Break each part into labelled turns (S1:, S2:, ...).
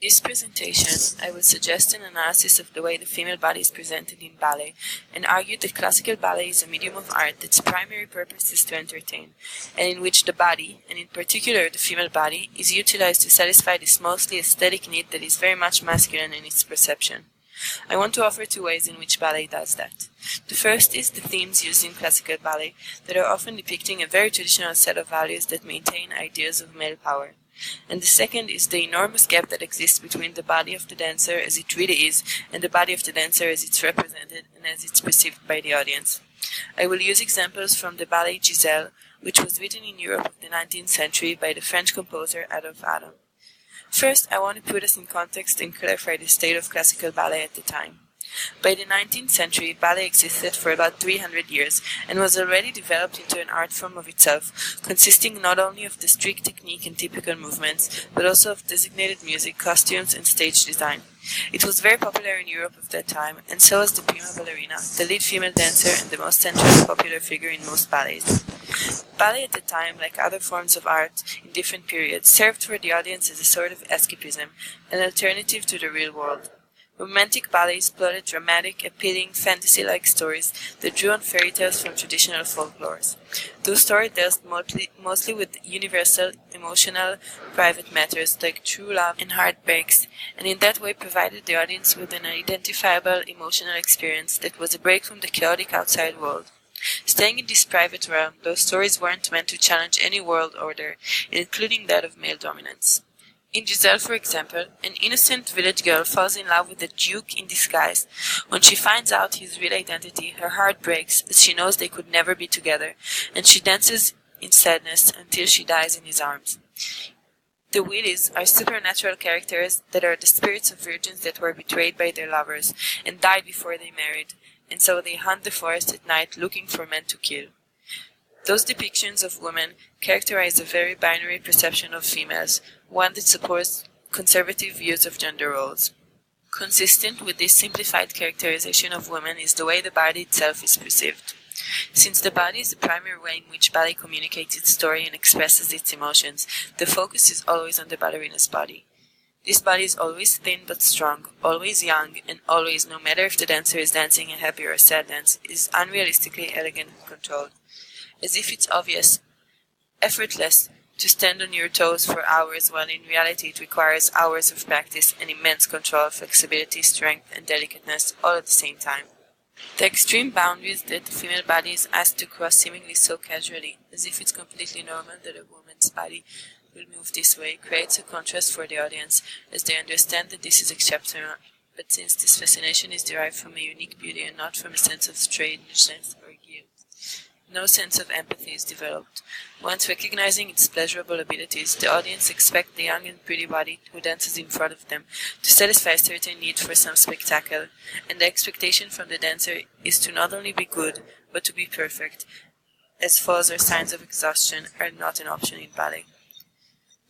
S1: this presentation, I will suggest an analysis of the way the female body is presented in ballet, and argue that classical ballet is a medium of art that's primary purpose is to entertain, and in which the body, and in particular the female body, is utilized to satisfy this mostly aesthetic need that is very much masculine in its perception. I want to offer two ways in which ballet does that. The first is the themes used in classical ballet that are often depicting a very traditional set of values that maintain ideas of male power. And the second is the enormous gap that exists between the body of the dancer as it really is and the body of the dancer as it's represented and as it's perceived by the audience. I will use examples from the ballet Giselle, which was written in Europe of the 19th century by the French composer Adolphe Adam. First, I want to put us in context and clarify the state of classical ballet at the time. By the 19th century, ballet existed for about 300 years and was already developed into an art form of itself, consisting not only of the strict technique and typical movements, but also of designated music, costumes, and stage design. It was very popular in Europe of that time, and so was the prima ballerina, the lead female dancer and the most central and popular figure in most ballets. Ballet at the time, like other forms of art in different periods, served for the audience as a sort of escapism, an alternative to the real world. Romantic ballets plotted dramatic, appealing, fantasy-like stories that drew on fairy tales from traditional folklores. Those stories dealt mostly with universal, emotional, private matters like true love and heartbreaks, and in that way provided the audience with an identifiable emotional experience that was a break from the chaotic outside world. Staying in this private realm, those stories weren't meant to challenge any world order, including that of male dominance. In Giselle, for example, an innocent village girl falls in love with a duke in disguise. When she finds out his real identity, her heart breaks as she knows they could never be together, and she dances in sadness until she dies in his arms. The Willies are supernatural characters that are the spirits of virgins that were betrayed by their lovers and died before they married, and so they hunt the forest at night looking for men to kill. Those depictions of women characterize a very binary perception of females, one that supports conservative views of gender roles. Consistent with this simplified characterization of women is the way the body itself is perceived. Since the body is the primary way in which ballet communicates its story and expresses its emotions, the focus is always on the ballerina's body. This body is always thin but strong, always young, and always, no matter if the dancer is dancing a happy or a sad dance, is unrealistically elegant and controlled. As if it's obvious, effortless, to stand on your toes for hours, when in reality it requires hours of practice and immense control, flexibility, strength, and delicateness, all at the same time. The extreme boundaries that the female body is asked to cross seemingly so casually, as if it's completely normal that a woman's body will move this way, creates a contrast for the audience, as they understand that this is exceptional, but since this fascination is derived from a unique beauty and not from a sense of strangeness or guilt, no sense of empathy is developed. Once recognizing its pleasurable abilities, the audience expects the young and pretty body who dances in front of them to satisfy a certain need for some spectacle, and the expectation from the dancer is to not only be good, but to be perfect, as falls or signs of exhaustion are not an option in ballet.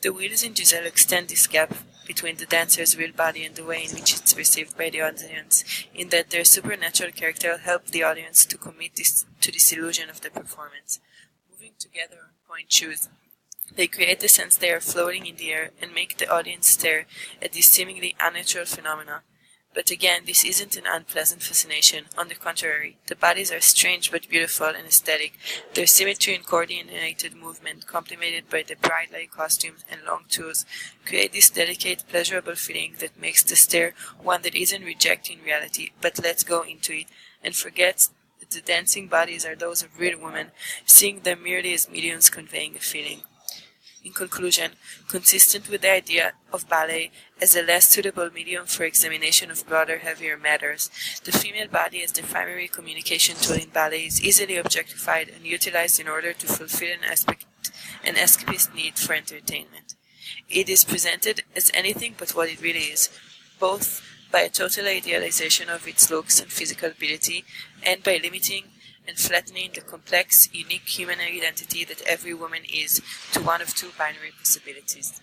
S1: The wheels in Giselle extend this gap between the dancer's real body and the way in which it's perceived by the audience, in that their supernatural character help the audience to commit to this illusion of the performance. Moving together on point shoes, they create the sense they are floating in the air and make the audience stare at this seemingly unnatural phenomena. But again, this isn't an unpleasant fascination. On the contrary, the bodies are strange but beautiful and aesthetic. Their symmetry and coordinated movement, complemented by the bride-like costumes and long tours, create this delicate, pleasurable feeling that makes the stare one that isn't rejecting reality, but lets go into it, and forgets that the dancing bodies are those of real women, seeing them merely as mediums conveying a feeling. In conclusion, consistent with the idea of ballet as a less suitable medium for examination of broader, heavier matters, the female body as the primary communication tool in ballet is easily objectified and utilized in order to fulfill an escapist need for entertainment. It is presented as anything but what it really is, both by a total idealization of its looks and physical ability, and by limiting and flattening the complex, unique human identity that every woman is to one of two binary possibilities.